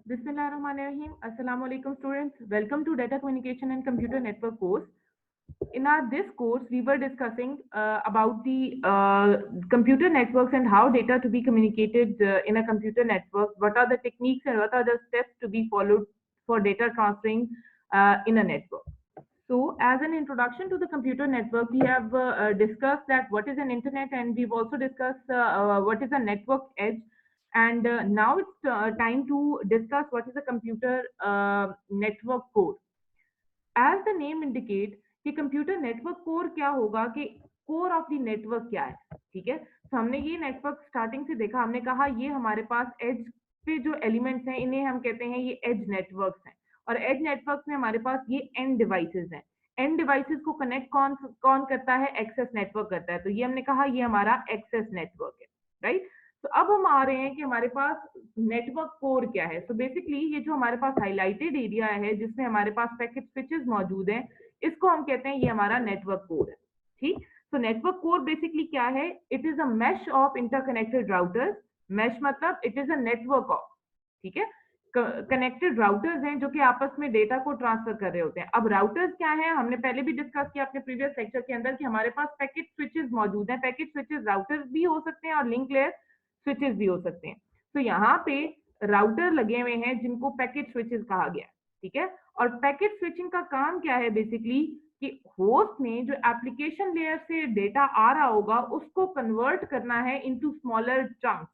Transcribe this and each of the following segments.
Bismillahirrahmanirrahim. Assalamu alaikum students. Welcome to Data Communication and Computer Network course. In our this course, we were discussing about the computer networks and how data to be communicated in a computer network. What are the techniques and what are the steps to be followed for data transferring in a network. So, as an introduction to the computer network, we have discussed that what is an internet, and we've also discussed what is a network edge. And now it's time to discuss what is a computer network core. As the name indicate कि computer network core क्या होगा, कि core of the network क्या है। ठीक है, तो हमने ये नेटवर्क स्टार्टिंग से देखा, हमने कहा ये हमारे पास एज पे जो एलिमेंट्स हैं इन्हें हम कहते हैं ये एज नेटवर्क्स हैं, और एज नेटवर्क्स में हमारे पास ये एंड डिवाइसेस हैं। एंड डिवाइसेस को कनेक्ट कौन कौन करता है? एक्सेस नेटवर्क करता है। तो ये हमने कहा ये हमारा एक्सेस नेटवर्क है, राइट। तो अब हम आ रहे हैं कि हमारे पास नेटवर्क कोर क्या है। सो बेसिकली ये जो हमारे पास हाईलाइटेड एरिया है जिसमें हमारे पास पैकेट स्विचेस मौजूद हैं, इसको हम कहते हैं ये हमारा नेटवर्क कोर है। ठीक, तो नेटवर्क कोर बेसिकली क्या है? It is a mesh of interconnected routers. Mesh मतलब it is a network of, ठीक है, कनेक्टेड राउटर्स हैं जो कि आपस में डेटा को ट्रांसफर कर रहे होते हैं। अब राउटर्स क्या है, हमने पहले भी डिस्कस किया अपने प्रीवियस लेक्चर के अंदर कि हमारे पास पैकेट स्विचेस मौजूद हैं। पैकेट स्विचेस राउटर्स भी हो सकते हैं और लिंक लेयर स्विचेस भी हो सकते हैं। तो यहाँ पे राउटर लगे हुए हैं जिनको पैकेट स्विचेस कहा गया, ठीक है। और पैकेट स्विचिंग का काम क्या है बेसिकली, कि होस्ट में जो एप्लीकेशन लेयर से डेटा आ रहा होगा उसको कन्वर्ट करना है इनटू स्मॉलर चंक्स,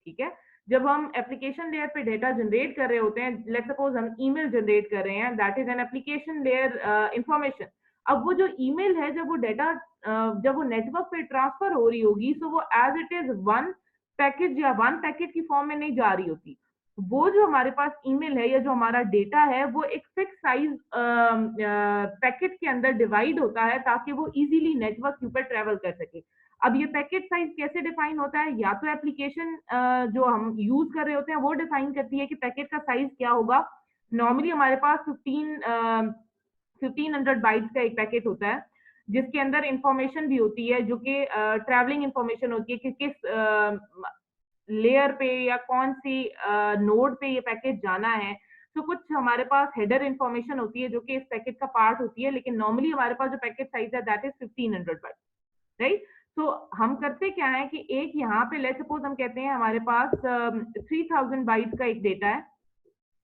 ठीक है। जब हम एप्लीकेशन लेयर पे डेटा जनरेट कर रहे होते हैं, लेट्स सपोज हम ईमेल जनरेट कर रहे हैं, that is an application layer information. अब वो जो ईमेल है, जब वो डेटा जब वो नेटवर्क पे ट्रांसफर हो रही होगी, सो वो as it is one package या वन पैकेट की फॉर्म में नहीं जा रही होती। वो जो हमारे पास ईमेल है या जो हमारा डेटा है वो एक फिक्स साइज पैकेट के अंदर डिवाइड होता है ताकि वो इजीली नेटवर्क के ऊपर ट्रेवल कर सके। अब ये पैकेट साइज कैसे डिफाइन होता है? या तो एप्लीकेशन जो हम यूज कर रहे होते हैं वो डिफाइन करती है कि पैकेट का साइज क्या होगा। नॉर्मली हमारे पास 1500 बाइट्स का एक पैकेट होता है जिसके अंदर इंफॉर्मेशन भी होती है जो कि ट्रैवलिंग इंफॉर्मेशन होती है कि किस लेयर पे या कौन सी नोड पे ये पैकेट जाना है। तो कुछ हमारे पास हेडर इंफॉर्मेशन होती है जो कि इस पैकेट का पार्ट होती है, लेकिन नॉर्मली हमारे पास जो पैकेट साइज है दैट इज 1500 बाइट, राइट। तो हम करते क्या है कि एक यहाँ पे लेट्स सपोज हम कहते हैं हमारे पास 3000 बाइट का एक डेटा है,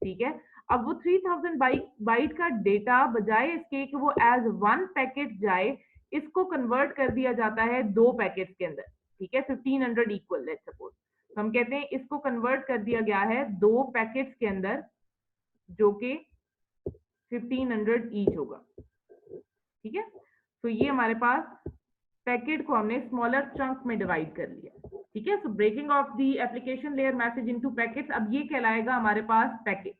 ठीक है। अब वो 3000 बाइट का डेटा बजाय इसके कि वो एज वन पैकेट जाए, इसको कन्वर्ट कर दिया जाता है दो पैकेट्स के अंदर, ठीक है। 1500 इक्वल लेट्स सपोज, तो हम कहते हैं इसको कन्वर्ट कर दिया गया है दो पैकेट्स के अंदर जो कि 1500 ईच होगा, ठीक है। तो ये हमारे पास पैकेट को हमने स्मॉलर चंक में डिवाइड कर लिया, ठीक है। So breaking of the application layer message into packets, अब ये कहलाएगा हमारे पास पैकेट,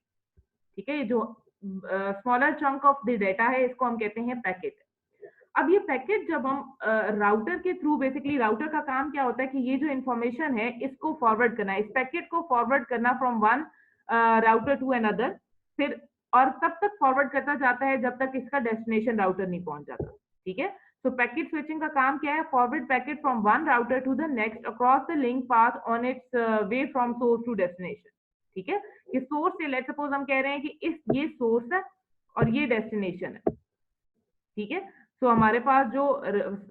ठीक है। ये जो smaller chunk of the data है इसको हम कहते हैं पैकेट। अब ये पैकेट जब हम राउटर के थ्रू, बेसिकली राउटर का काम क्या होता है कि ये जो इंफॉर्मेशन है इसको फॉरवर्ड करना है, इस पैकेट को फॉरवर्ड करना from one router to another, फिर और तब तक फॉरवर्ड करता जाता है जब तक इसका डेस्टिनेशन राउटर नहीं पहुंच जाता, ठीक है। तो पैकेट स्विचिंग का काम क्या है? Forward packet from one router to the next across the link path on its way from source to destination, ठीक है। ये सोर्स से लेट्स सपोज हम कह रहे हैं कि इस ये सोर्स है और ये डेस्टिनेशन है, ठीक है। तो हमारे पास जो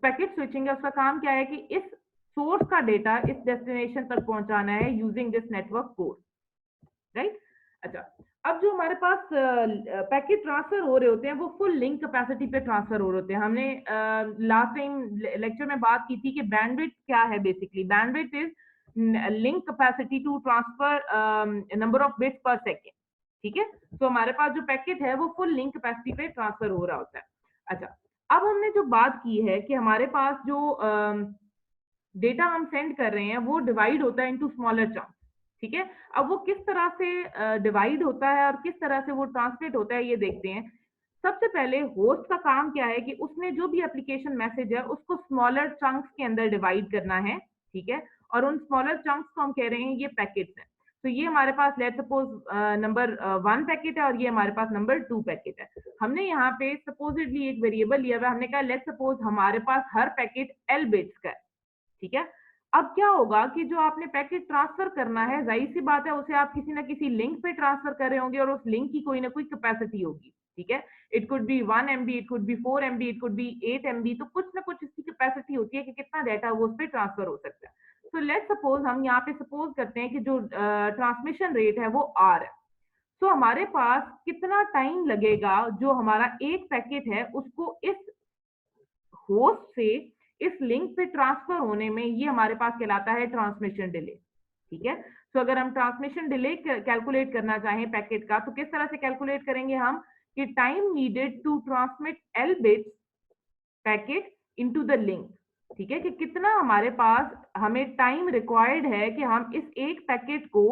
पैकेट स्विचिंग है उसका काम क्या है कि इस सोर्स का डेटा इस डेस्टिनेशन तक पहुंचाना है using this network core, right. अच्छा, अब जो हमारे पास पैकेट ट्रांसफर हो रहे होते हैं वो फुल लिंक कैपेसिटी पे ट्रांसफर हो रहे होते हैं। हमने लास्ट टाइम लेक्चर में बात की थी कि बैंडविड्थ क्या है। Basically bandwidth is link capacity to transfer number of bits per second, ठीक है। तो हमारे पास जो पैकेट है वो फुल लिंक कैपेसिटी पे ट्रांसफर हो रहा होता है। अच्छा, अब हमने जो बात की है कि हमारे पास जो डेटा हम सेंड कर रहे हैं वो डिवाइड होता है इनटू स्मॉलर चंक्स, ठीक है। अब वो किस तरह से डिवाइड होता है और किस तरह से वो ट्रांसलेट होता है ये देखते हैं। सबसे पहले होस्ट का काम क्या है कि उसने जो भी एप्लीकेशन मैसेज है उसको स्मॉलर चंक्स के अंदर डिवाइड करना है, ठीक है। और उन स्मॉलर चंक्स को हम कह रहे हैं ये पैकेट्स हैं। तो ये हमारे पास लेट्स सपोज नंबर 1 पैकेट है और ये हमारे पास नंबर 2 पैकेट है। हमने यहाँ पे सपोजिटली एक वेरिएबल लिया हुआ है, हमने कहा लेट्स सपोज हमारे पास हर पैकेट एल बिट्स का है, ठीक है। अब क्या होगा कि जो आपने पैकेट ट्रांसफर करना है, जाहिर सी बात है उसे आप किसी ना किसी लिंक पे ट्रांसफर कर रहे होंगे और उस लिंक की कोई ना कोई कैपेसिटी होगी, ठीक है। It could be 1 MB, it could be 4 MB, it could be 8 MB, तो कुछ ना कुछ इसकी कैपेसिटी होती है कि कितना डाटा वो उस पर ट्रांसफर हो सकता है। तो लेट्स सपोज हम यहाँ पे सपोज करते हैं कि जो ट्रांसमिशन रेट है वो आर है। तो हमारे पास कितना टाइम लगेगा जो हमारा एक पैकेट है उसको इस होस्ट से इस लिंक पे ट्रांसफर होने में, ये हमारे पास कहलाता है ट्रांसमिशन डिले, ठीक है। तो अगर हम ट्रांसमिशन डिले कैलकुलेट करना चाहें पैकेट का, तो किस तरह से कैलकुलेट करेंगे हम कि time needed to transmit L bits packet into the link, ठीक है, कि कितना हमारे पास हमें टाइम रिक्वायर्ड है कि हम इस एक पैकेट को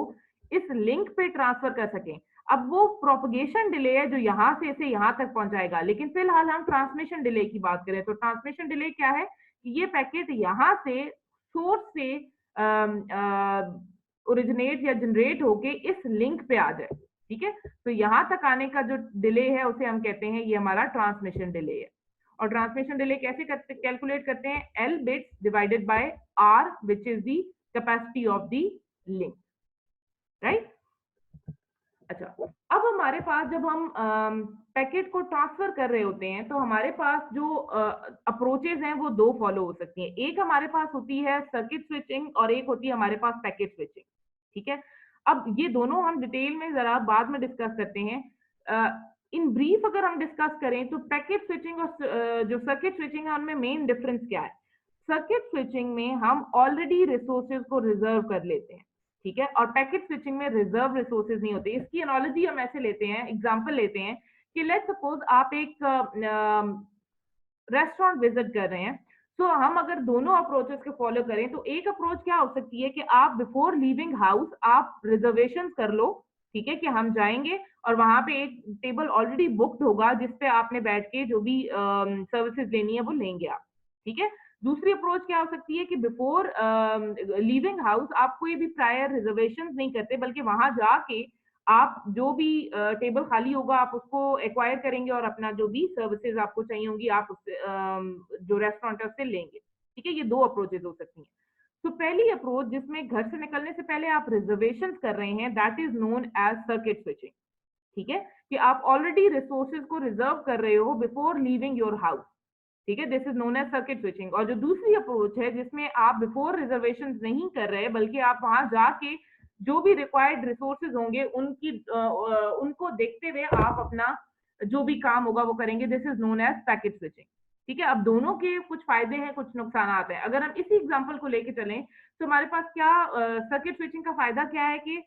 इस लिंक पे ट्रांसफर कर सकें। अब वो प्रोपगेशन डिले है जो यहां से इसे यहां तक पहुंचाएगा, लेकिन फिलहाल हम ट्रांसमिशन डिले की बात करें तो ट्रांसमिशन डिले क्या है कि ये पैकेट यहां से सोर्स से ओरिजिनेट या जनरेट होके इस लिंक पे आ जाए, ठीक है। तो यहां तक आने का जो डिले है उसे हम कहते हैं ये हमारा ट्रांसमिशन डिले है। और ट्रांसमिशन डिले कैसे करते कैलकुलेट करते हैं, L bits divided by R which is the capacity of the link, right. अच्छा, अब हमारे पास जब हम पैकेट को ट्रांसफर कर रहे होते हैं तो हमारे पास जो अप्रोचेज हैं वो दो फॉलो हो सकती हैं। एक हमारे पास होती है सर्किट स्विचिंग और एक होती है हमारे पास पैकेट स्विचिंग, ठीक है। अब ये दोनों हम डिटेल में जरा बाद में डिस्कस करते हैं। इन ब्रीफ अगर हम डिस्कस करें तो पैकेट स्विचिंग और जो सर्किट स्विचिंग है उनमें मेन डिफरेंस क्या है। सर्किट स्विचिंग में हम ऑलरेडी रिसोर्सेज को रिजर्व कर लेते हैं, ठीक है, और पैकेट स्विचिंग में रिजर्व रिसोर्सेज नहीं होते। इसकी एनालॉजी हम ऐसे लेते हैं, एग्जांपल लेते हैं कि लेट्स सपोज आप एक रेस्टोरेंट विजिट कर रहे हैं। तो हम अगर दोनों अप्रोचेस को फॉलो करें तो एक अप्रोच क्या हो सकती है कि आप बिफोर लीविंग हाउस आप रिजर्वेशन कर लो, ठीक है, कि हम जाएंगे और वहां पे एक टेबल ऑलरेडी बुक्ड होगा जिसपे आपने बैठ के जो भी सर्विसेज लेनी है वो लेंगे आप, ठीक है। दूसरी अप्रोच क्या हो सकती है कि बिफोर लीविंग हाउस आप कोई भी प्रायर रिजर्वेशन नहीं करते, बल्कि वहां जाके आप जो भी टेबल खाली होगा आप उसको एक्वायर करेंगे और अपना जो भी सर्विसेज आपको चाहिए होंगी आप उससे जो रेस्टोरेंट है उससे लेंगे, ठीक है। ये दो अप्रोचेज हो सकती हैं। तो पहली अप्रोच जिसमें घर से निकलने से पहले आप रिजर्वेशन कर रहे हैं, that is known as circuit switching, ठीक है, कि आप ऑलरेडी रिसोर्सेज को रिजर्व कर रहे हो बिफोर लीविंग योर हाउस, ठीक है, this is known as circuit switching. और जो दूसरी अप्रोच है जिसमें आप बिफोर रिजर्वेशन नहीं कर रहे बल्कि आप वहां जाके जो भी रिक्वायर्ड रिसोर्सेज होंगे उनको देखते हुए आप अपना जो भी काम होगा वो करेंगे, this is known as packet switching, ठीक है। अब दोनों के कुछ फायदे हैं कुछ नुकसान हैं। अगर हम इसी एग्जांपल को लेके चलें तो हमारे पास क्या सर्किट स्विचिंग का फायदा क्या है कि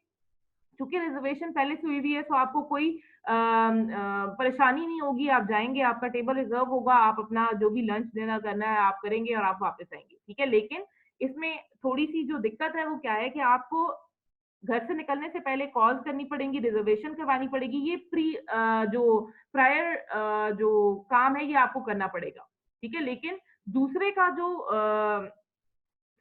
चूंकि रिजर्वेशन पहले से हुई हुई है तो आपको कोई परेशानी नहीं होगी। आप जाएंगे, आपका टेबल रिजर्व होगा, आप अपना जो भी लंच डिनर करना है आप करेंगे और आप वापस आएंगे, ठीक है। लेकिन इसमें थोड़ी सी जो दिक्कत है वो क्या है कि आपको घर से निकलने से पहले कॉल्स करनी पड़ेंगी, रिजर्वेशन करवानी पड़ेगी, ये जो प्रायर जो काम है ये आपको करना पड़ेगा, ठीक है। लेकिन दूसरे का जो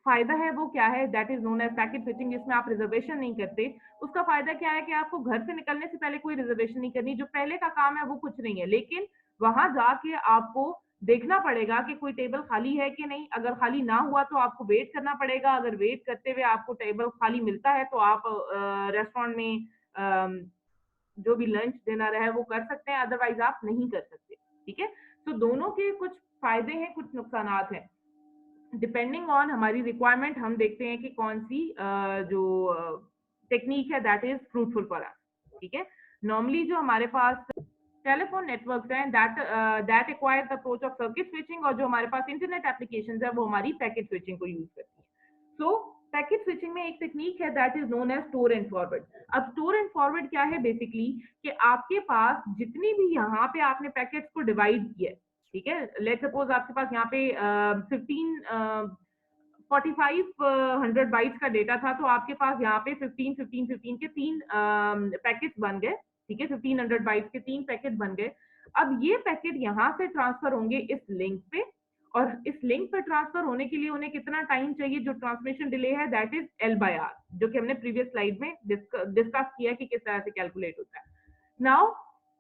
फायदा है वो क्या है, that is known as packet switching, जिसमें आप रिजर्वेशन नहीं करते। उसका फायदा क्या है कि आपको घर से निकलने से पहले कोई रिजर्वेशन नहीं करनी, जो पहले का काम है वो कुछ नहीं है, लेकिन वहां जाके आपको देखना पड़ेगा कि कोई टेबल खाली है कि नहीं। अगर खाली ना हुआ तो आपको वेट करना पड़ेगा, अगर वेट करते हुए आपको टेबल खाली मिलता है तो आप रेस्टोरेंट में जो भी लंच डिनर है वो कर सकते हैं, अदरवाइज आप नहीं कर सकते, ठीक है। तो दोनों के कुछ फायदे हैं कुछ नुकसान हैं, डिपेंडिंग ऑन हमारी रिक्वायरमेंट हम देखते हैं कि कौन सी जो टेक्निक है that is fruitful for us, ठीक है। नॉर्मली जो हमारे पास टेलीफोन नेटवर्क्स हैं that acquire the approach of circuit switching, और जो हमारे पास इंटरनेट एप्लीकेशंस है वो हमारी पैकेट स्विचिंग को यूज करती है। सो पैकेट स्विचिंग में एक टेक्निक है that is known as store and forward. अब स्टोर एंड फॉरवर्ड क्या है बेसिकली कि आपके पास जितनी भी यहाँ पे आपने पैकेट्स को डिवाइड किया, ठीक है, लेट सपोज आपके पास यहाँ पे 4500 बाइट्स का डेटा था, तो आपके पास यहाँ पे 15 के तीन पैकेट्स बन गए, ठीक है, 1500 बाइट्स के तीन पैकेट बन गए। अब ये पैकेट यहाँ से ट्रांसफर होंगे इस लिंक पे, और इस लिंक पर ट्रांसफर होने के लिए उन्हें कितना टाइम चाहिए, जो ट्रांसमिशन डिले है दैट इज L/R, जो कि हमने प्रीवियस स्लाइड में डिस्कस किया कि किस तरह से कैलकुलेट होता है। Now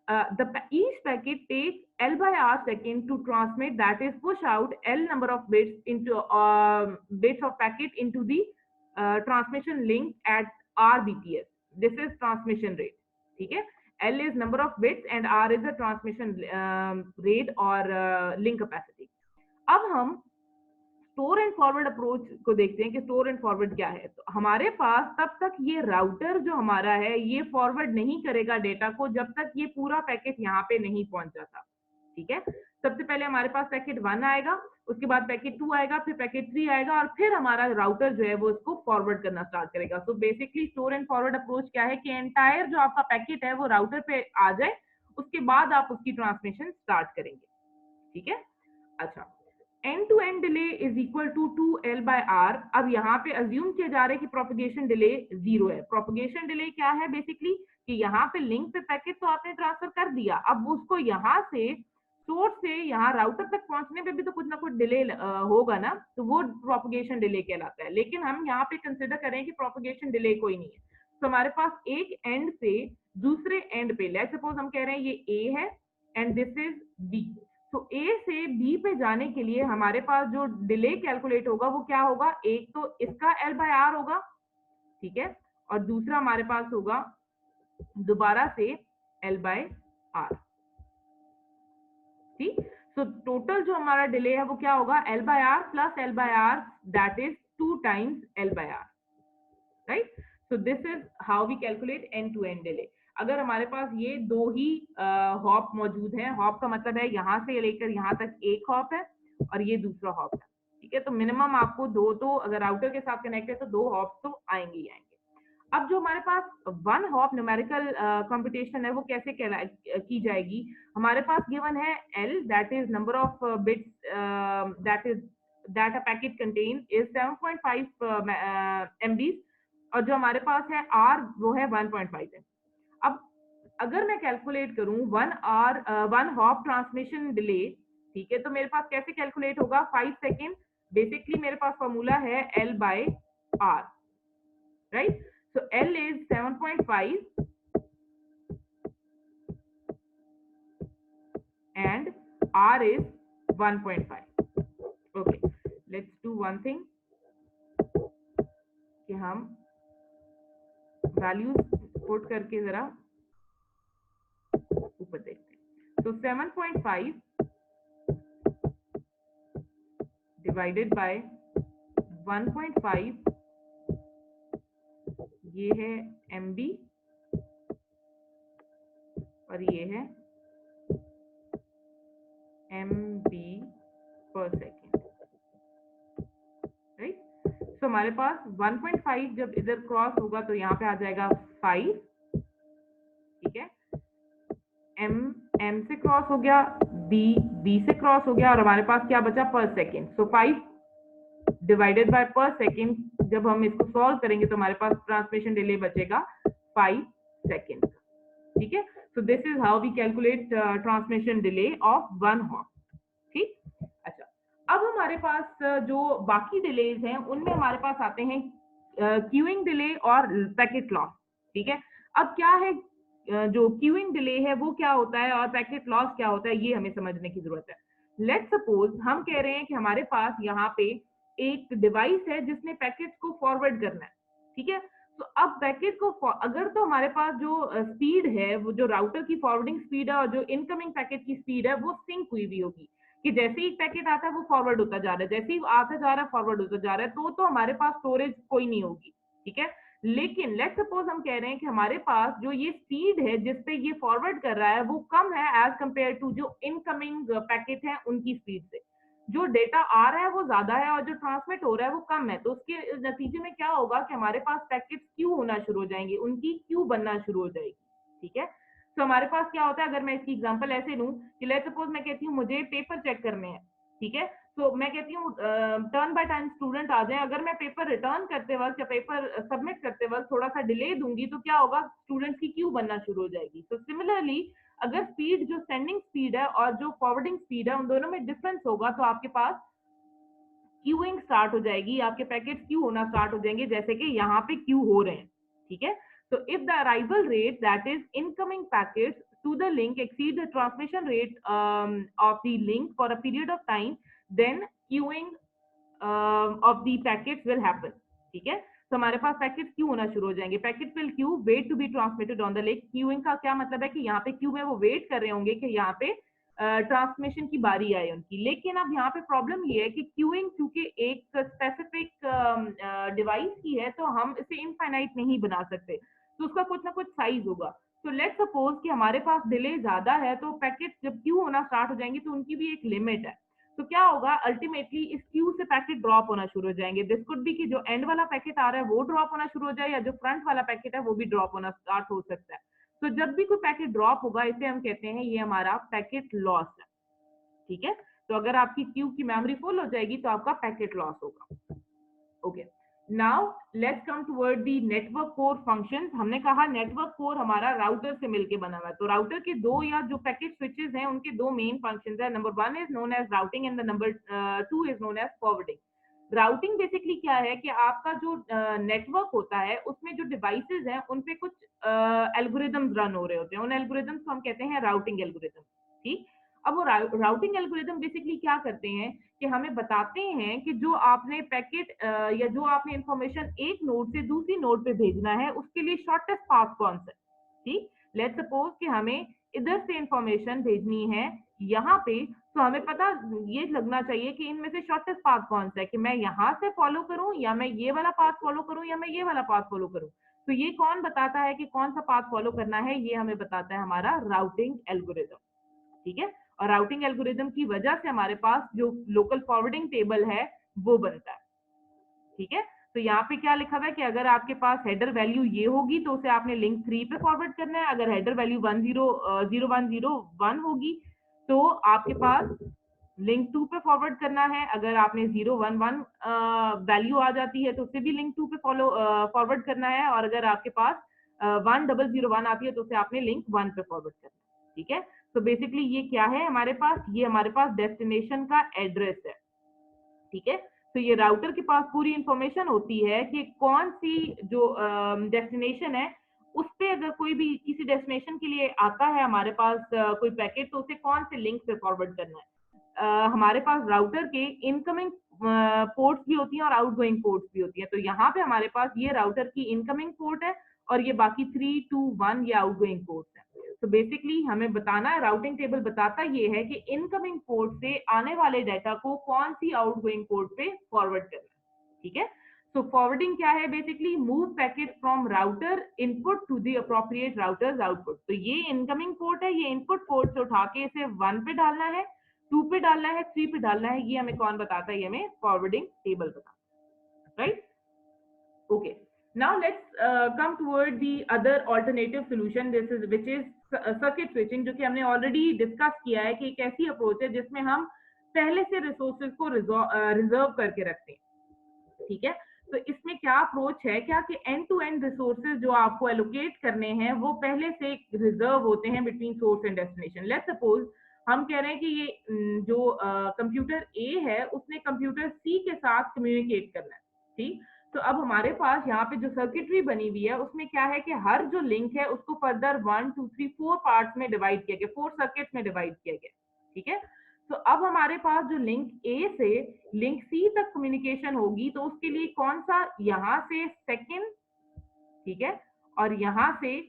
each packet takes L by R second to transmit, that is push out L number of bits into bits of packet into the transmission link at RBPS. This is transmission rate. ठीक है, L is number of bits and R is the transmission rate or link capacity. अब हम store and forward approach को देखते हैं कि store and forward क्या है। तो हमारे पास तब तक ये राउटर जो हमारा है ये फॉरवर्ड नहीं करेगा डेटा को जब तक ये पूरा पैकेट यहाँ पे नहीं पहुंच जाता। ठीक है, सबसे पहले हमारे पास पैकेट 1 आएगा, उसके बाद पैकेट 2 आएगा, फिर पैकेट 3 आएगा और फिर हमारा राउटर जो है वो इसको फॉरवर्ड करना स्टार्ट करेगा। तो basically store and forward approach क्या है कि एंटायर जो आपका पैकेट है वो राउटर पे आ जाए, उसके बाद आप उसकी ट्रांसमिशन स्टार्ट करेंगे। ठीक है, अच्छा, end to end delay is equal to 2L by R। अब यहाँ पे अज्यूम किया जा रहा है कि प्रोपगेशन डिले 0 है। प्रोपगेशन डिले क्या है बेसिकली कि यहाँ पे लिंक पे पैकेट तो आपने ट्रांसफर कर दिया, अब उसको यहाँ से सोर्स से यहाँ राउटर तक पहुंचने पे भी तो कुछ ना कुछ डिले होगा ना, तो वो प्रोपगेशन डिले कहलाता है। लेकिन हम यहाँ पे कंसिडर करें कि प्रोपगेशन डिले कोई नहीं है, तो हमारे पास एक एंड से दूसरे एंड पे, लेट्स सपोज हम कह रहे हैं ये A है एंड दिस इज B, तो A से B पे जाने के लिए हमारे पास जो डिले कैलकुलेट होगा वो क्या होगा, एक तो इसका L by R होगा, ठीक है, और दूसरा हमारे पास होगा दोबारा से L by R। ठीक, तो टोटल जो हमारा डिले है वो क्या होगा, L by R plus L by R, that is 2 times L by R, right? So this is how we calculate end to end delay। अगर हमारे पास ये दो ही हॉप मौजूद है, हॉप का मतलब है यहाँ से लेकर यहाँ तक एक हॉप है और ये दूसरा हॉप है, ठीक है, तो मिनिमम आपको दो, तो अगर राउटर के साथ कनेक्ट है तो 2 हॉप तो आएंगे ही आएंगे। अब जो हमारे पास 1 हॉप न्यूमेरिकल कंप्यूटेशन है वो कैसे की जाएगी, हमारे पास गिवन है L, that is number of bits that a packet contains is 7.5 MB और जो हमारे पास है R वो है 1.5 है। अब अगर मैं कैलकुलेट करूं 1 हॉप ट्रांसमिशन डिले, ठीक है, तो मेरे पास कैसे कैलकुलेट होगा, 5 सेकेंड, बेसिकली मेरे पास फॉर्मूला है L by R, right? So L is 7.5 and R is 1.5। okay, let's do one thing कि हम वैल्यूज पुट करके जरा ऊपर देखते हैं। तो 7.5 डिवाइडेड बाय 1.5, ये है MB और ये है MB पर सेकेंड, राइट? तो हमारे पास 1.5 जब इधर क्रॉस होगा तो यहाँ पे आ जाएगा 5, ठीक है, M से क्रॉस हो गया, B से क्रॉस हो गया और हमारे पास क्या बचा, पर सेकेंड। सो 5 डिवाइडेड बाय पर सेकेंड, जब हम इसको सॉल्व करेंगे तो हमारे पास ट्रांसमिशन डिले बचेगा 5 सेकेंड, ठीक है। So this is how we calculate transmission delay of 1 hop. ठीक, अच्छा, अब हमारे पास जो बाकी डिलेज हैं उनमें हमारे पास आते हैं क्यूइंग डिले और पैकेट लॉस। ठीक है, अब क्या है जो क्यूइंग डिले है वो क्या होता है और पैकेट लॉस क्या होता है, ये हमें समझने की जरूरत है। लेट्स सपोज हम कह रहे हैं कि हमारे पास यहाँ पे एक डिवाइस है जिसने पैकेट को फॉरवर्ड करना है, ठीक है। तो अब पैकेट को अगर तो हमारे पास जो स्पीड है, वो जो राउटर की फॉरवर्डिंग स्पीड है और जो इनकमिंग पैकेट की स्पीड है वो सिंक हुई भी होगी कि जैसे ही पैकेट आता है वो फॉरवर्ड होता जा रहा है, जैसे ही आता जा रहा है फॉरवर्ड होता जा रहा है, तो हमारे पास स्टोरेज कोई नहीं होगी, ठीक है। लेकिन लेट्स सपोज हम कह रहे हैं कि हमारे पास जो ये स्पीड है जिसपे ये फॉरवर्ड कर रहा है वो कम है एज कंपेयर टू जो इनकमिंग पैकेट है उनकी स्पीड से। जो डेटा आ रहा है वो ज्यादा है और जो ट्रांसमिट हो रहा है वो कम है, तो उसके नतीजे में क्या होगा कि हमारे पास पैकेट क्यू होना शुरू हो जाएंगे, उनकी क्यू बनना शुरू हो जाएगी, ठीक है। तो हमारे पास क्या होता है, अगर मैं इसकी एग्जांपल ऐसे लूं कि लेट्स सपोज मैं कहती हूँ मुझे पेपर चेक करने हैं, ठीक है, तो मैं कहती हूँ टर्न बाय टाइम स्टूडेंट आ जाए, अगर मैं पेपर रिटर्न करते वक्त या पेपर सबमिट करते वक्त थोड़ा सा डिले दूंगी तो क्या होगा, स्टूडेंट्स की क्यू बनना शुरू हो जाएगी। तो सिमिलरली अगर स्पीड जो सेंडिंग स्पीड है और जो फॉरवर्डिंग स्पीड है उन दोनों में डिफरेंस होगा तो आपके पास क्यूइंग स्टार्ट हो जाएगी, आपके पैकेट क्यू होना स्टार्ट हो जाएंगे जैसे कि यहाँ पे क्यू हो रहे हैं, ठीक है। तो if the arrival rate that is incoming packets to the link exceed the transmission rate of the link for a period of time, then queuing of the packets will happen. ठीक है, तो हमारे पास पैकेट क्यू होना शुरू हो जाएंगे. Packet will queue wait to be transmitted on the link. Queueing का क्या मतलब है कि यहाँ पे क्यू में वो वेट कर रहे होंगे कि यहाँ पे ट्रांसमिशन की बारी आए उनकी. लेकिन अब यहाँ पे प्रॉब्लम ये है कि क्यूइंग क्योंकि एक स्पेसिफिक डिवाइस की है तो हम इसे इनफाइनाइट नहीं बना सकते, तो उसका कुछ ना कुछ साइज होगा. तो लेट्स सपोज कि हमारे पास डिले ज्यादा है, तो पैकेट जब क्यू होना स्टार्ट हो जाएंगे तो उनकी भी एक लिमिट है. तो क्या होगा, अल्टीमेटली इस क्यू से पैकेट ड्रॉप होना शुरू हो जाएंगे. दिस कुड बी कि जो एंड वाला पैकेट आ रहा है वो ड्रॉप होना शुरू हो जाए, या जो फ्रंट वाला पैकेट है वो भी ड्रॉप होना स्टार्ट हो सकता है. तो जब भी कोई पैकेट ड्रॉप होगा इसे हम कहते हैं ये हमारा पैकेट लॉस है. ठीक है, तो अगर आपकी क्यू की मेमोरी फुल हो जाएगी तो आपका पैकेट लॉस होगा. Okay, now let's come toward the network core functions. हमने कहा नेटवर्क कोर हमारा राउटर से मिलके बना हुआ है. तो राउटर के दो या जो पैकेट स्विचेस हैं उनके दो मेन फंक्शंस है. Number 1 is known as routing and the number 2 is known as forwarding. Routing basically क्या है कि आपका जो नेटवर्क होता है उसमें जो डिवाइसेस हैं उन पे कुछ एल्गोरिदम्स रन हो रहे होते हैं. उन एल्गोरिदम्स को हम कहते हैं राउटिंग एल्गोरिदम. ठीक, अब वो राउटिंग एल्गोरिदम बेसिकली क्या करते हैं कि हमें बताते हैं कि जो आपने पैकेट या जो आपने इंफॉर्मेशन एक नोड से दूसरी नोड पे भेजना है उसके लिए शॉर्टेस्ट पाथ कौन सा है. ठीक, लेट्स सपोज कि हमें इधर से इंफॉर्मेशन भेजनी है यहाँ पे, तो हमें पता ये लगना चाहिए कि इनमें से शॉर्टेस्ट पाथ कौन सा है, कि मैं यहाँ से फॉलो करूं या मैं ये वाला पाथ फॉलो करूं या मैं ये वाला पाथ फॉलो करूं. तो ये कौन बताता है कि कौन सा पाथ फॉलो करना है, ये हमें बताता है हमारा राउटिंग एल्गोरिदम. ठीक है, और राउटिंग एल्गोरिदम की वजह से हमारे पास जो लोकल फॉरवर्डिंग टेबल है वो बनता है. ठीक है, तो यहाँ पे क्या लिखा हुआ है कि अगर आपके पास हेडर वैल्यू ये होगी तो उसे आपने लिंक 3 पे फॉरवर्ड करना है. अगर हेडर वैल्यू 0101 होगी तो आपके पास लिंक 2 पे फॉरवर्ड करना है. अगर आपने 011 वैल्यू आ जाती है तो उसे भी लिंक 2 पे फॉरवर्ड करना है. और अगर आपके पास 1001 आती है तो उसे आपने लिंक 1 पे फॉरवर्ड करना है. ठीक है, तो बेसिकली ये क्या है हमारे पास, ये हमारे पास डेस्टिनेशन का एड्रेस है. ठीक है, तो ये राउटर के पास पूरी इंफॉर्मेशन होती है कि कौन सी जो डेस्टिनेशन है उस पे अगर कोई भी किसी डेस्टिनेशन के लिए आता है हमारे पास कोई पैकेट, तो उसे कौन से लिंक पे फॉरवर्ड करना है. हमारे पास राउटर के इनकमिंग पोर्ट्स भी होती हैं और आउटगोइंग पोर्ट्स भी होती हैं. तो यहाँ पे हमारे पास ये राउटर की इनकमिंग पोर्ट है और ये बाकी 3, 2, 1 ये आउटगोइंग पोर्ट्स हैं. तो बेसिकली हमें बताना है, राउटिंग टेबल बताता ये है कि इनकमिंग पोर्ट से आने वाले डाटा को कौन सी आउटगोइंग पोर्ट पे फॉरवर्ड करना है. ठीक है, तो फॉरवर्डिंग क्या है, basically move packet from router input to the appropriate router's output. तो ये इनकमिंग पोर्ट है, ये इनपुट पोर्ट से उठा के इसे 1 पे डालना है, 2 पे डालना है, 3 पे डालना है. ये हमें कौन बताता है, ये हमें फॉरवर्डिंग टेबल बताता है. Right, okay, now let's come toward the other alternative solution, this is which is circuit switching, जो कि हमने ऑलरेडी डिस्कस किया है कि एक ऐसी अप्रोच है जिसमें हम पहले से रिसोर्सेज को रिजर्व करके रखते हैं. ठीक है, तो इसमें क्या अप्रोच है, क्या कि एंड टू एंड रिसोर्सेज जो आपको एलोकेट करने हैं वो पहले से रिजर्व होते हैं between source and destination. Let's suppose हम कह रहे हैं कि ये जो कंप्यूटर ए है उसने कंप्यूटर सी के साथ कम्युनिकेट करना है. ठीक, तो अब हमारे पास यहाँ पे जो सर्किटरी बनी हुई है उसमें क्या है कि हर जो लिंक है उसको फर्दर 1, 2, 3, 4 पार्ट्स में डिवाइड किया गया, 4 सर्किट्स में डिवाइड किया गया. ठीक है, तो अब हमारे पास जो लिंक ए से लिंक सी तक कम्युनिकेशन होगी तो उसके लिए कौन सा, यहाँ से सेकंड, ठीक है, और यहाँ से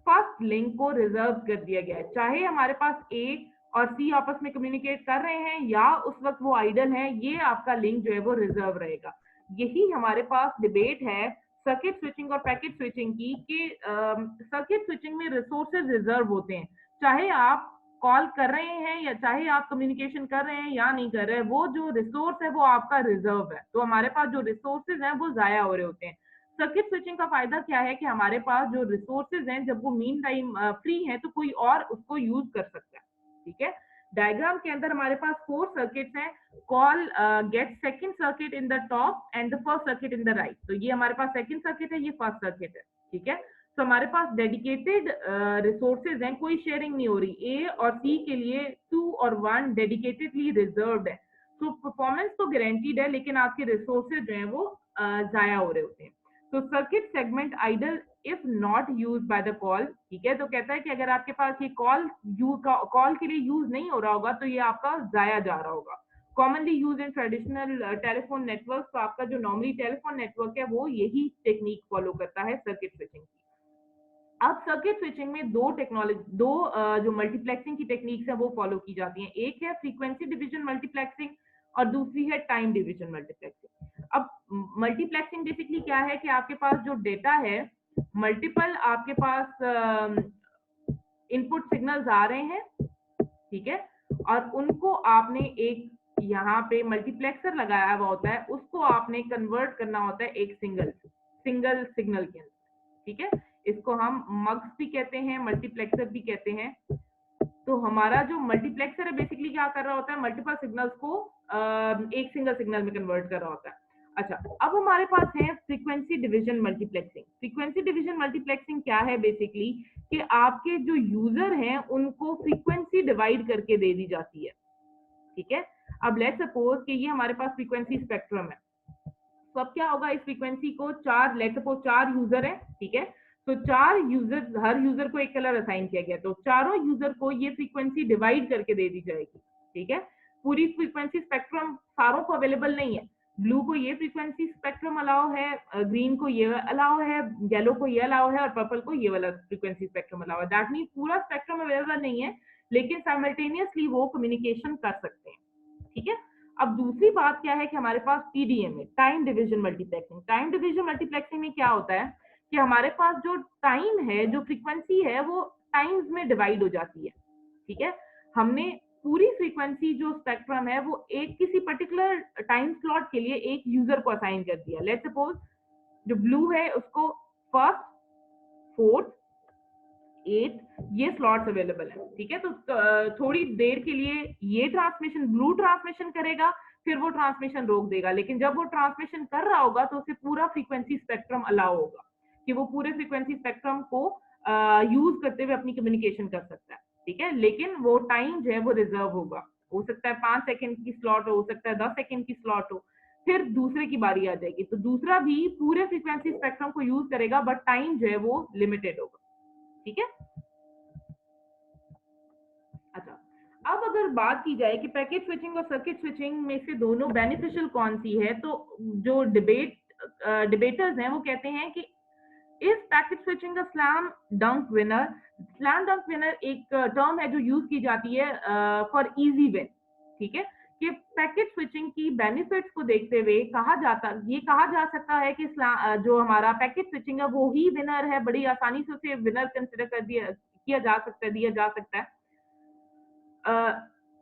फर्स्ट लिंक को रिजर्व कर दिया गया है. चाहे हमारे पास ए और सी आपस में कम्युनिकेट कर रहे हैं या उस वक्त वो आइडल है, ये आपका लिंक जो है वो रिजर्व रहेगा. यही हमारे पास डिबेट है सर्किट स्विचिंग और पैकेट स्विचिंग की कि सर्किट स्विचिंग में रिसोर्सेज रिजर्व होते हैं. चाहे आप कॉल कर रहे हैं या चाहे आप कम्युनिकेशन कर रहे हैं या नहीं कर रहे हैं, वो जो रिसोर्स है वो आपका रिजर्व है. तो हमारे पास जो रिसोर्सेज हैं वो जाया हो रहे होते हैं. सर्किट स्विचिंग का फायदा क्या है कि हमारे पास जो रिसोर्सेज हैं जब वो मीन टाइम फ्री है तो कोई और उसको यूज कर सकता है. ठीक है, डायग्राम के अंदर हमारे पास 4 सर्किट्स हैं. Call gate second circuit in the top and the first circuit in the right. तो ये हमारे पास सेकंड सर्किट है, ये फर्स्ट सर्किट है. ठीक है, तो हमारे पास डेडिकेटेड रिसोर्सेज हैं, कोई शेयरिंग नहीं हो रही. ए और सी के लिए 2 और 1 डेडिकेटेडली रिजर्व्ड है. तो परफॉर्मेंस तो गारंटीड है लेकिन आपके रिसोर्सेज जो हैं वो जाया हो रहे होते हैं. तो circuit segment idle if not use by the call, ठीक है, तो कहता है कि अगर आपके पास ये कॉल के लिए यूज नहीं हो रहा होगा तो ये आपका जाया जा रहा होगा। Commonly use in traditional telephone network, तो आपका जो नॉर्मली टेलीफोन नेटवर्क है वो यही टेक्निक फॉलो करता है, सर्किट स्विचिंग की। अब सर्किट स्विचिंग में जो मल्टीप्लेक्सिंग की टेक्निक्स है वो फॉलो की जाती हैं। एक है फ्रीक्वेंसी डिवीजन मल्टीप्लेक्सिंग और दूसरी है टाइम डिवीजन मल्टीप्लेक्सिंग। अब मल्टीप्लेक्सिंग बेसिकली क्या है कि आपके पास जो डेटा है, मल्टीपल आपके पास इनपुट सिग्नल्स आ रहे हैं, ठीक है, और उनको आपने एक यहाँ पे मल्टीप्लेक्सर लगाया हुआ होता है, उसको आपने कन्वर्ट करना होता है एक सिंगल सिग्नल के अंदर, ठीक है। इसको हम मग्स भी कहते हैं, मल्टीप्लेक्सर भी कहते हैं। तो हमारा जो मल्टीप्लेक्सर है बेसिकली क्या कर रहा होता है, मल्टीपल सिग्नल्स को एक सिंगल सिग्नल में कन्वर्ट कर रहा होता है। अच्छा, अब हमारे पास है frequency division multiplexing. Frequency division multiplexing क्या है बेसिकली कि आपके जो यूजर हैं उनको फ्रीक्वेंसी डिवाइड करके दे दी जाती है, ठीक है। अब लेट्स सपोज कि ये हमारे पास फ्रीक्वेंसी स्पेक्ट्रम है, तो अब क्या होगा, इस फ्रीक्वेंसी को लेट्स सपोज 4 यूजर है, ठीक है। तो हर यूजर को एक कलर असाइन किया गया, तो चारों यूजर को ये फ्रीक्वेंसी डिवाइड करके दे दी जाएगी, ठीक है। पूरी फ्रीक्वेंसी स्पेक्ट्रम सारों को अवेलेबल नहीं है। ब्लू को ये फ्रीक्वेंसी स्पेक्ट्रम अलाउ है, ग्रीन को ये अलाउ है, येलो को ये अलाउ है और पर्पल को ये वाला फ्रीक्वेंसी स्पेक्ट्रम अलाउ है। दैट मीन पूरा स्पेक्ट्रम अवेलेबल नहीं है, लेकिन साइमल्टेनियसली वो कम्युनिकेशन कर सकते हैं, ठीक है। अब दूसरी बात क्या है कि हमारे पास टीडीएम है, time division multiplexing. Time division multiplexing में क्या होता है कि हमारे पास जो टाइम है, जो फ्रीक्वेंसी है, वो टाइम्स में डिवाइड हो जाती है, ठीक है। हमने पूरी फ्रीक्वेंसी जो स्पेक्ट्रम है वो एक किसी पर्टिकुलर टाइम स्लॉट के लिए एक यूजर को असाइन कर दिया। लेट्स सपोज जो ब्लू है उसको फर्स्ट, फोर्थ, 8 ये स्लॉट्स अवेलेबल है, ठीक है। तो थोड़ी देर के लिए ये ट्रांसमिशन ब्लू ट्रांसमिशन करेगा, फिर वो ट्रांसमिशन रोक देगा, लेकिन जब वो ट्रांसमिशन कर रहा होगा तो उसे पूरा फ्रीक्वेंसी स्पेक्ट्रम अलाउ होगा कि वो पूरे फ्रीक्वेंसी स्पेक्ट्रम को यूज करते हुए अपनी कम्युनिकेशन कर सकता है, ठीक है। लेकिन वो टाइम जो है वो रिजर्व होगा, हो सकता है 5 सेकंड की स्लॉट हो सकता है 10 सेकंड की स्लॉट हो, फिर दूसरे की बारी आ जाएगी तो दूसरा भी पूरे फ्रीक्वेंसी स्पेक्ट्रम को यूज करेगा, बट टाइम जो है वो लिमिटेड होगा, ठीक है। अच्छा, अब अगर बात की जाए कि पैकेट स्विचिंग और सर्किट स्विचिंग में से दोनों बेनिफिशियल कौन सी है, तो जो डिबेटर्स हैं वो कहते हैं कि is packet switching a slam डंक विनर। स्लैम डंक विनर एक टर्म है जो यूज की जाती है फॉर इजी विन, ठीक है, कि पैकेट स्विचिंग की बेनिफिट्स को देखते हुए ये कहा जा सकता है कि जो हमारा पैकेट स्विचिंग है वो ही विनर है, बड़ी आसानी से उसे विनर कंसिडर दिया जा सकता है।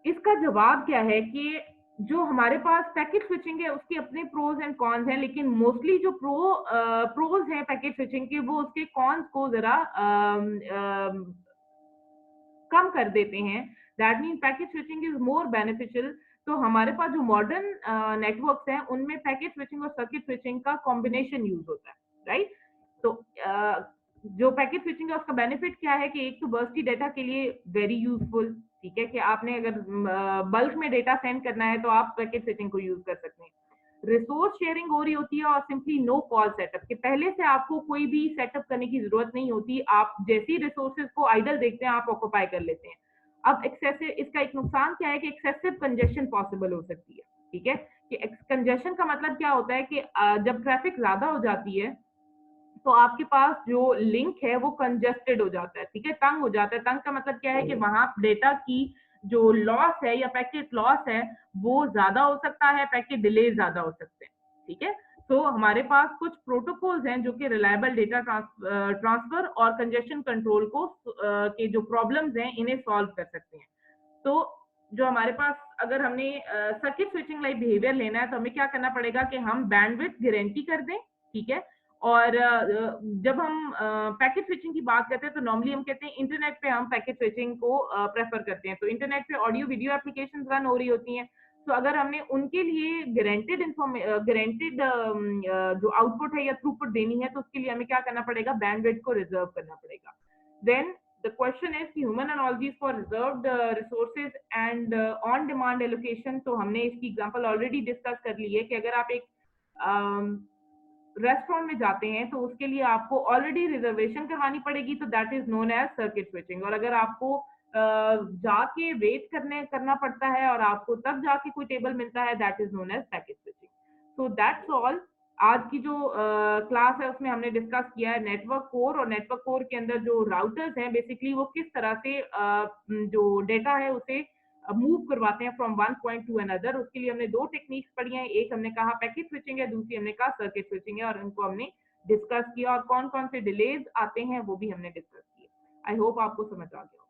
इसका जवाब क्या है कि जो हमारे पास पैकेट स्विचिंग है उसके अपने प्रोज एंड कॉन्स हैं, लेकिन मोस्टली जो प्रोज हैं पैकेट स्विचिंग के, वो उसके कॉन्स को जरा कम कर देते हैं। That mean packet switching is more beneficial. तो हमारे पास जो मॉडर्न नेटवर्क्स हैं उनमें पैकेट स्विचिंग और सर्किट स्विचिंग का कॉम्बिनेशन यूज होता है, राइट। तो जो पैकेट स्विचिंग है उसका बेनिफिट क्या है कि एक तो बर्स्टी डेटा के लिए वेरी यूजफुल, ठीक है, कि आपने अगर बल्क में डेटा सेंड करना है तो आप पैकेट स्विचिंग को यूज कर सकते हैं। रिसोर्स शेयरिंग हो रही होती है और सिंपली नो कॉल सेटअप, कि पहले से आपको कोई भी सेटअप करने की जरूरत नहीं होती, आप जैसी रिसोर्सेज को आइडल देखते हैं आप ऑक्यूपाई कर लेते हैं। अब एक्सेसिव, इसका एक नुकसान क्या है कि एक्सेसिव कंजेशन पॉसिबल हो सकती है, ठीक है, कि कंजेशन का मतलब क्या होता है कि जब ट्रैफिक ज्यादा हो जाती है तो आपके पास जो लिंक है वो कंजेस्टेड हो जाता है, ठीक है, तंग हो जाता है। तंग का मतलब क्या है कि वहां डेटा की जो लॉस है या पैकेट लॉस है वो ज्यादा हो सकता है, पैकेट डिले ज्यादा हो सकते हैं, ठीक है। तो हमारे पास कुछ प्रोटोकॉल्स हैं जो कि रिलायबल डेटा ट्रांसफर और कंजेशन कंट्रोल को के जो प्रॉब्लम्स हैं इन्हें सॉल्व कर सकते हैं। तो जो हमारे पास, अगर हमने सर्किट स्विचिंग लाइक बिहेवियर लेना है तो हमें क्या करना पड़ेगा कि हम बैंडविड्थ गारंटी कर दें, ठीक है। और जब हम पैकेट स्विचिंग की बात करते हैं तो नॉर्मली हम कहते हैं इंटरनेट पे हम पैकेट स्विचिंग को प्रेफर करते हैं, तो इंटरनेट पे ऑडियो वीडियो एप्लीकेशन रन हो रही होती हैं, तो अगर हमने उनके लिए गारंटेड जो आउटपुट है या थ्रूपुट देनी है तो उसके लिए हमें क्या करना पड़ेगा, बैंडविड्थ को रिजर्व करना पड़ेगा। देन the question is कि human analogies for reserved resources and on demand allocation, तो हमने इसकी एग्जांपल ऑलरेडी डिस्कस कर ली है कि अगर आप एक रेस्टोरेंट में जाते हैं तो उसके लिए आपको ऑलरेडी रिजर्वेशन करवानी पड़ेगी, तो that is known as circuit switching. और अगर आपको जाके वेट करना पड़ता है और आपको तब जाके कोई टेबल मिलता है, that is known as packet switching. So that's all. आज की जो क्लास है उसमें हमने डिस्कस किया है नेटवर्क कोर, और नेटवर्क कोर के अंदर जो राउटर्स हैं बेसिकली वो किस तरह से जो डेटा है उसे मूव करवाते हैं from one point two another. उसके लिए हमने दो टेक्निक्स पढ़ी हैं, एक हमने कहा पैकेट स्विचिंग है, दूसरी हमने कहा सर्किट स्विचिंग है, और इनको हमने डिस्कस किया और कौन कौन से डिलेज आते हैं वो भी हमने डिस्कस किए। आई होप आपको समझ आ गया।